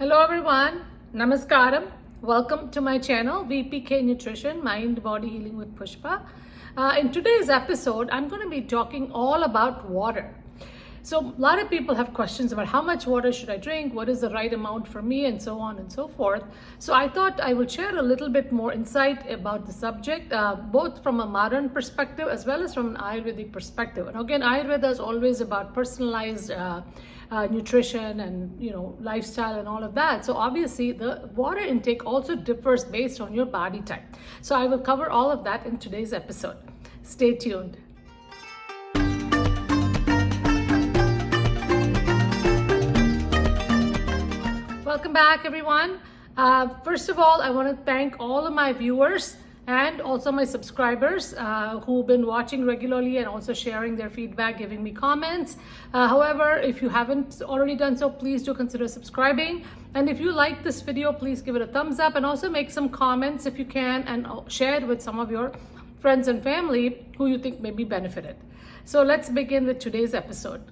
Hello everyone, Namaskaram. Welcome to my channel, VPK Nutrition, Mind Body Healing with Pushpa. In today's episode, I'm going to be talking all about water. So a lot of people have questions about how much water should I drink, what is the right amount for me, and so on and so forth. So I thought I would share a little bit more insight about the subject, both from a modern perspective as well as from an Ayurvedic perspective. And again, Ayurveda is always about personalized nutrition and lifestyle and all of that. So obviously the water intake also differs based on your body type. So I will cover all of that in today's episode. Stay tuned. Welcome back everyone. First of all, I want to thank all of my viewers and also my subscribers who've been watching regularly and also sharing their feedback, giving me comments. However, if you haven't already done so, please do consider subscribing. And if you like this video, please give it a thumbs up and also make some comments if you can and share it with some of your friends and family who you think may be benefited. So let's begin with today's episode.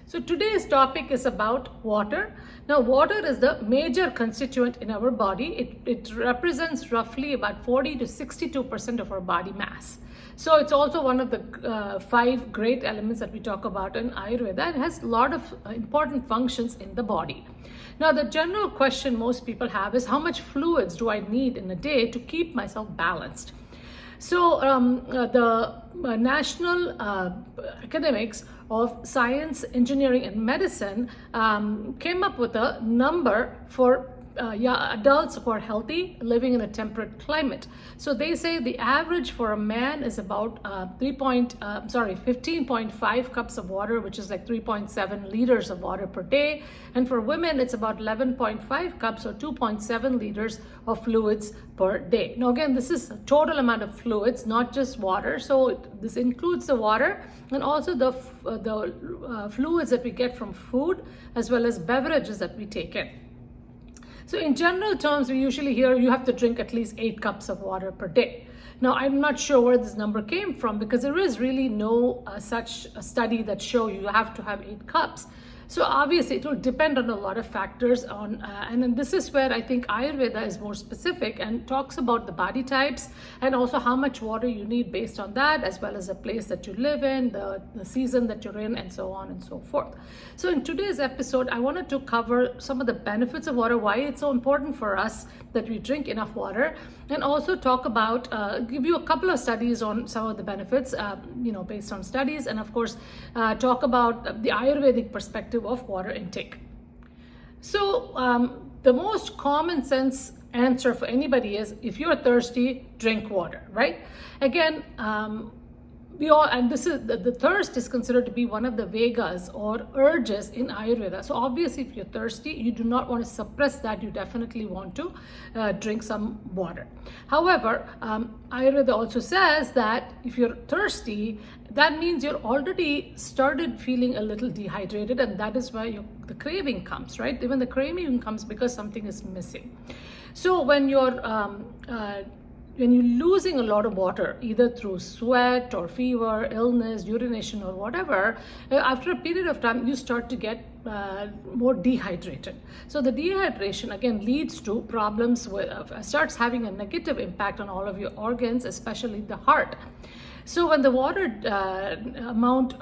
So today's topic is about water. Now, water is the major constituent in our body. It represents roughly about 40 to 62% of our body mass. So it's also one of the 5 great elements that we talk about in Ayurveda. It has a lot of important functions in the body. Now, the general question most people have is how much fluids do I need in a day to keep myself balanced? So the National Academics of Science, Engineering and Medicine came up with a number for adults who are healthy, living in a temperate climate. So they say the average for a man is about 15.5 cups of water, which is like 3.7 liters of water per day. And for women, it's about 11.5 cups or 2.7 liters of fluids per day. Now again, this is a total amount of fluids, not just water. So this includes the water and also the fluids that we get from food as well as beverages that we take in. So in general terms, we usually hear you have to drink at least 8 cups of water per day. Now, I'm not sure where this number came from because there is really no such a study that show you have to have 8 cups. So obviously it will depend on a lot of factors and then this is where I think Ayurveda is more specific and talks about the body types and also how much water you need based on that, as well as the place that you live in, the season that you're in, and so on and so forth. So in today's episode, I wanted to cover some of the benefits of water, why it's so important for us that we drink enough water, and also talk about, give you a couple of studies on some of the benefits, based on studies, and of course, talk about the Ayurvedic perspective of water intake. So the most common sense answer for anybody is if you're thirsty, drink water, right? Again, the thirst is considered to be one of the Vegas or urges in Ayurveda. So obviously if you're thirsty, you do not want to suppress that. You definitely want to drink some water. However, Ayurveda also says that if you're thirsty, that means you're already started feeling a little dehydrated, and that is why the craving comes, right? Even the craving comes because something is missing. So when you're losing a lot of water, either through sweat or fever, illness, urination or whatever, after a period of time, you start to get more dehydrated. So the dehydration again leads to problems starts having a negative impact on all of your organs, especially the heart. So when the water amount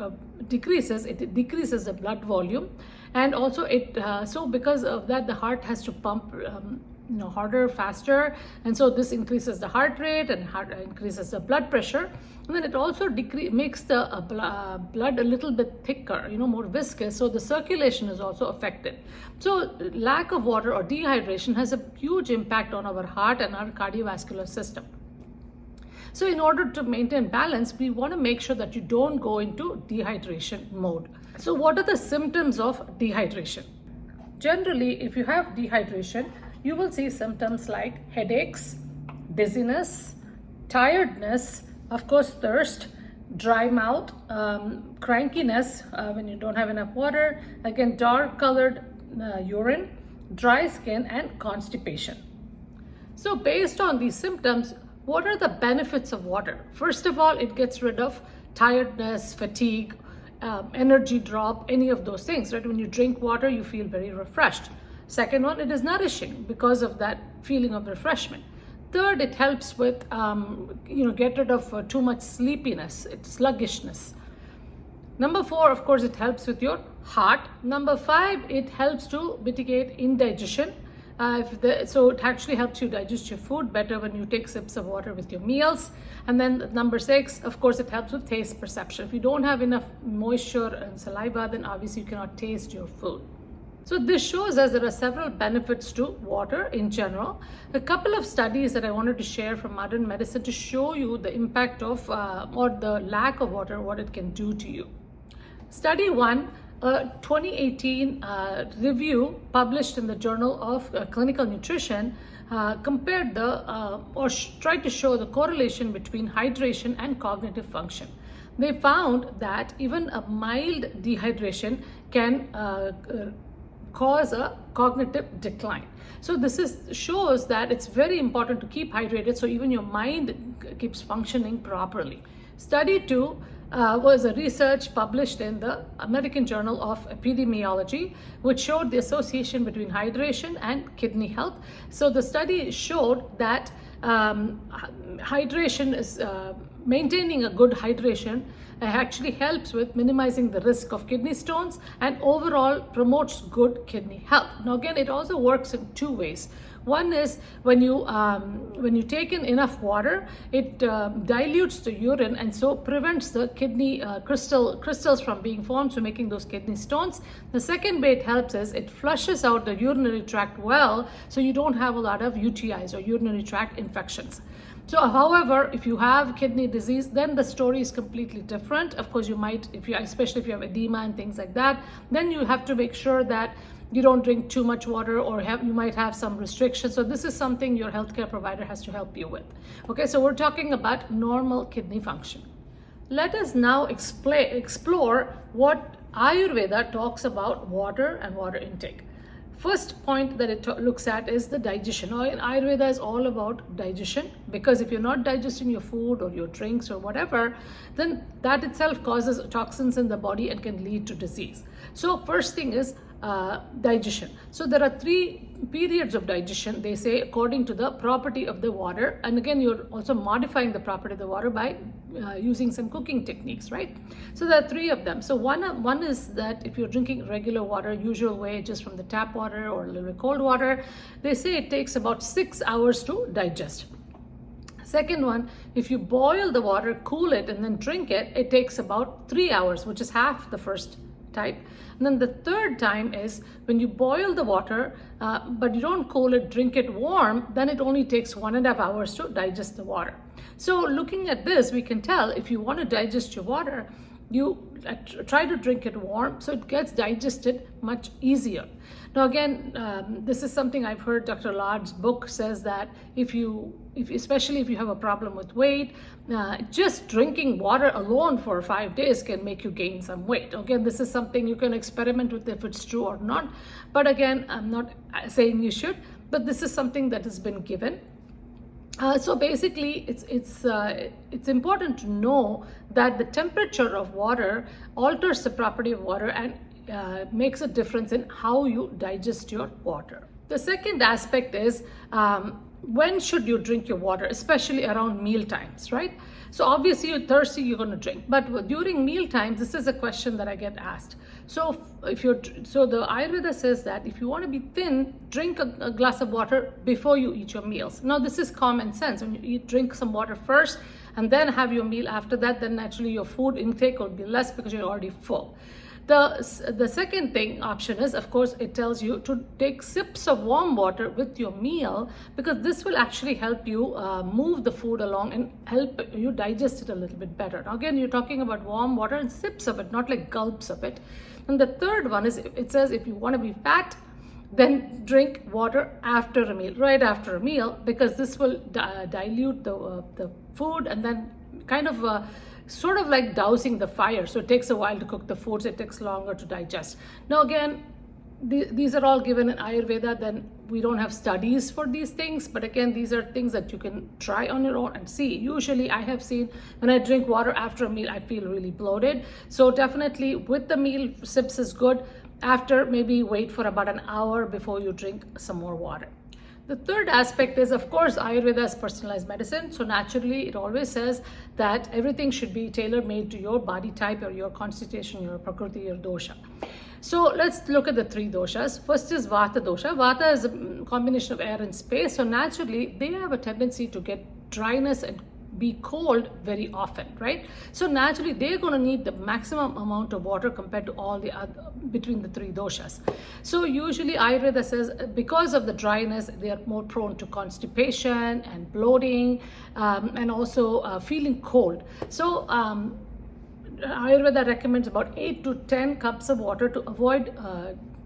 decreases, it decreases the blood volume, and also so because of that, the heart has to pump harder, faster, and so this increases the heart rate and increases the blood pressure, and then it also makes the blood a little bit thicker, more viscous, so the circulation is also affected. So lack of water or dehydration has a huge impact on our heart and our cardiovascular system. So in order to maintain balance, we want to make sure that you don't go into dehydration mode. So what are the symptoms of dehydration? Generally, if you have dehydration, you will see symptoms like headaches, dizziness, tiredness, of course thirst, dry mouth, crankiness when you don't have enough water, again dark colored urine, dry skin and constipation. So based on these symptoms, what are the benefits of water? First of all, it gets rid of tiredness, fatigue, energy drop, any of those things, right? When you drink water, you feel very refreshed. Second one, it is nourishing because of that feeling of refreshment. Third, it helps with, get rid of too much sleepiness, sluggishness. Number 4, of course, it helps with your heart. Number 5, it helps to mitigate indigestion. So it actually helps you digest your food better when you take sips of water with your meals. And then number 6, of course, it helps with taste perception. If you don't have enough moisture and saliva, then obviously you cannot taste your food. So this shows us there are several benefits to water in general. A couple of studies that I wanted to share from modern medicine to show you the impact of or the lack of water, what it can do to you. Study 1, a 2018 review published in the Journal of Clinical Nutrition compared tried to show the correlation between hydration and cognitive function. They found that even a mild dehydration can cause a cognitive decline. So this shows that it's very important to keep hydrated so even your mind keeps functioning properly. Study 2 was a research published in the American Journal of Epidemiology, which showed the association between hydration and kidney health. So the study showed that hydration is maintaining a good hydration actually helps with minimizing the risk of kidney stones and overall promotes good kidney health. Now again, it also works in 2 ways. One is when you take in enough water, it dilutes the urine and so prevents the kidney crystals from being formed, so making those kidney stones. The second way it helps is it flushes out the urinary tract well, so you don't have a lot of UTIs or urinary tract infections. So however, if you have kidney disease, then the story is completely different. Of course, you might, especially if you have edema and things like that, then you have to make sure that you don't drink too much water or you might have some restrictions. So this is something your healthcare provider has to help you with. Okay, so we're talking about normal kidney function. Let us now explore what Ayurveda talks about water and water intake. First point that it looks at is the digestion. Now, Ayurveda is all about digestion, because if you're not digesting your food or your drinks or whatever, then that itself causes toxins in the body and can lead to disease. So first thing is digestion. So there are 3 periods of digestion, they say, according to the property of the water. And again, you're also modifying the property of the water by using some cooking techniques, right? So there are 3 of them. So one is that if you're drinking regular water, usual way, just from the tap water or a little bit cold water, they say it takes about 6 hours to digest. Second one, if you boil the water, cool it, and then drink it, it takes about 3 hours, which is half the first type. And then the third time is when you boil the water, but you don't cool it, drink it warm, then it only takes 1.5 hours to digest the water. So looking at this, we can tell if you want to digest your water, you try to drink it warm so it gets digested much easier. Now again, this is something I've heard. Dr. Lard's book says that especially if you have a problem with weight, just drinking water alone for 5 days can make you gain some weight. Again, this is something you can experiment with if it's true or not. But again, I'm not saying you should, but this is something that has been given. So basically, it's important to know that the temperature of water alters the property of water and makes a difference in how you digest your water. The second aspect is when should you drink your water, especially around meal times, right? So obviously you're thirsty, you're going to drink, but during meal times, this is a question that I get asked. So the Ayurveda says that if you want to be thin, drink a glass of water before you eat your meals. Now this is common sense. When you drink some water first and then have your meal after that, then naturally your food intake will be less because you're already full. The second option is, of course, it tells you to take sips of warm water with your meal, because this will actually help you move the food along and help you digest it a little bit better. Now, again, you're talking about warm water and sips of it, not like gulps of it. And the third one is, it says if you want to be fat, then drink water after a meal, right after a meal, because this will dilute the food and then kind of sort of like dousing the fire. So it takes a while to cook the food, so it takes longer to digest. Now again, these are all given in Ayurveda, then we don't have studies for these things, but again, these are things that you can try on your own and see. Usually I have seen when I drink water after a meal, I feel really bloated. So definitely with the meal, sips is good. After, maybe wait for about an hour before you drink some more water. The third aspect is, of course, Ayurveda is personalized medicine. So naturally, it always says that everything should be tailor-made to your body type or your constitution, your prakriti, your dosha. So let's look at the three doshas. First is Vata dosha. Vata is a combination of air and space. So naturally, they have a tendency to get dryness and be cold very often, right? So naturally, they're going to need the maximum amount of water compared to all the other, between the three doshas. So usually Ayurveda says because of the dryness, they are more prone to constipation and bloating, and also feeling cold. So Ayurveda recommends about 8 to 10 cups of water to avoid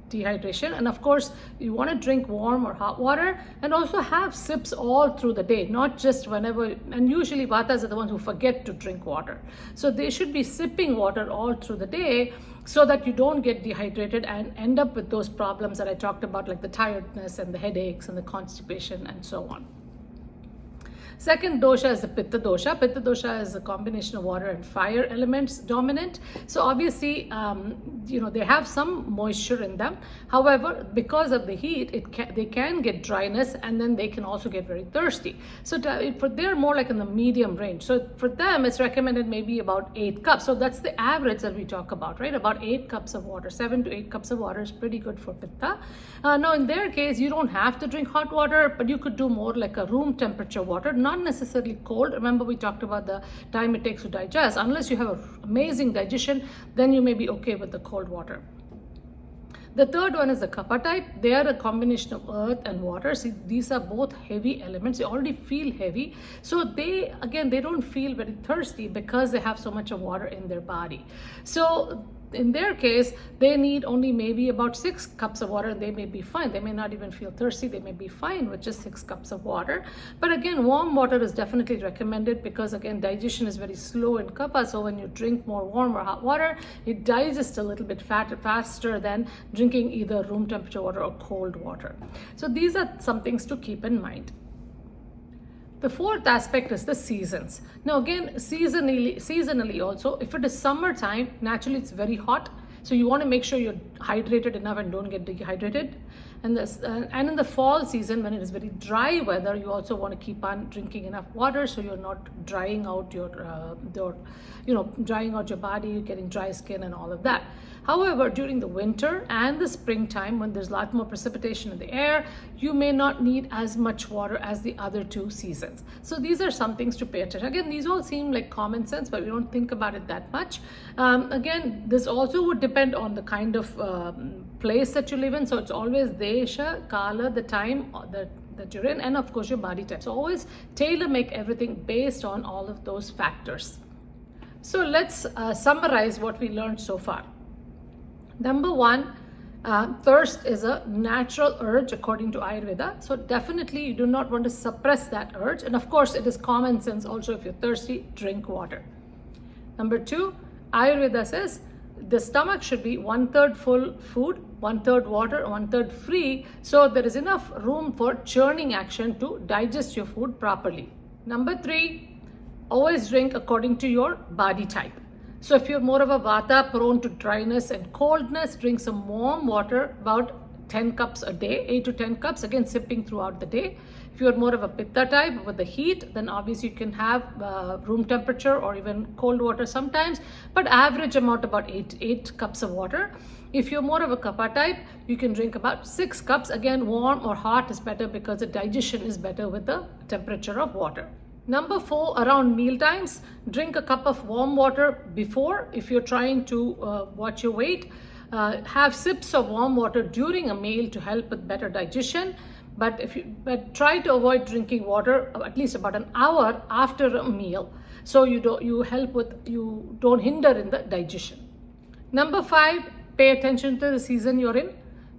dehydration. And of course, you want to drink warm or hot water, and also have sips all through the day, not just whenever. And usually Vatas are the ones who forget to drink water, so they should be sipping water all through the day, so that you don't get dehydrated and end up with those problems that I talked about, like the tiredness and the headaches and the constipation and so on. Second dosha is the Pitta dosha. Pitta dosha is a combination of water and fire elements dominant. So obviously, they have some moisture in them. However, because of the heat, they can get dryness, and then they can also get very thirsty. So they're more like in the medium range. So for them, it's recommended maybe about 8 cups. So that's the average that we talk about, right? About 8 cups of water. 7 to 8 cups of water is pretty good for Pitta. Now, in their case, you don't have to drink hot water, but you could do more like a room temperature water, not necessarily cold. Remember, we talked about the time it takes to digest. Unless you have an amazing digestion, then you may be okay with the cold water. The third one is the Kapha type. They are a combination of earth and water. See, these are both heavy elements. They already feel heavy. So they don't feel very thirsty because they have so much of water in their body. So in their case, they need only maybe about 6 cups of water, and they may be fine. They may not even feel thirsty. They may be fine with just 6 cups of water. But again, warm water is definitely recommended, because again, digestion is very slow in Kapha. So when you drink more warm or hot water, it digests a little bit faster than drinking either room temperature water or cold water. So these are some things to keep in mind. The fourth aspect is the seasons. Now again, seasonally also, if it is summertime, naturally it's very hot. So you want to make sure you're hydrated enough and don't get dehydrated. And in the fall season, when it is very dry weather, you also want to keep on drinking enough water, so you're not drying out drying out your body, getting dry skin and all of that. However, during the winter and the springtime, when there's a lot more precipitation in the air, you may not need as much water as the other 2 seasons. So these are some things to pay attention. Again, these all seem like common sense, but we don't think about it that much. Again, this also would depend on the kind of place that you live in. So it's always Desha, Kala, the time that you're in, and of course your body type. So always tailor make everything based on all of those factors. So let's summarize what we learned so far. Number 1, thirst is a natural urge according to Ayurveda. So definitely you do not want to suppress that urge. And of course, it is common sense also, if you're thirsty, drink water. Number 2, Ayurveda says the stomach should be 1/3 full food, 1/3 water, 1/3 free. So there is enough room for churning action to digest your food properly. Number 3, always drink according to your body type. So if you're more of a Vata, prone to dryness and coldness, drink some warm water, about 10 cups a day, 8 to 10 cups, again sipping throughout the day. If you're more of a Pitta type with the heat, then obviously you can have room temperature or even cold water sometimes, but average amount about 8 cups of water. If you're more of a Kapha type, you can drink about 6 cups. Again, warm or hot is better, because the digestion is better with the temperature of water. Number 4, around meal times, drink a cup of warm water before. If you're trying to watch your weight, have sips of warm water during a meal to help with better digestion. But try to avoid drinking water at least about an hour after a meal, so you don't hinder in the digestion. Number 5, pay attention to the season you're in.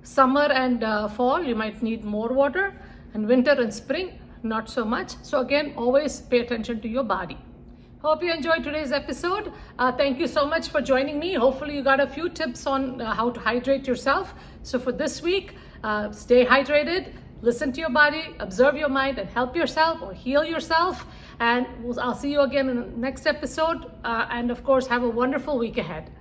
Summer and fall, you might need more water, and winter and spring, not so much. So again, always pay attention to your body. Hope you enjoyed today's episode. Thank you so much for joining me. Hopefully you got a few tips on how to hydrate yourself. So for this week, stay hydrated, listen to your body, observe your mind, and help yourself or heal yourself. And I'll see you again in the next episode. And of course, have a wonderful week ahead.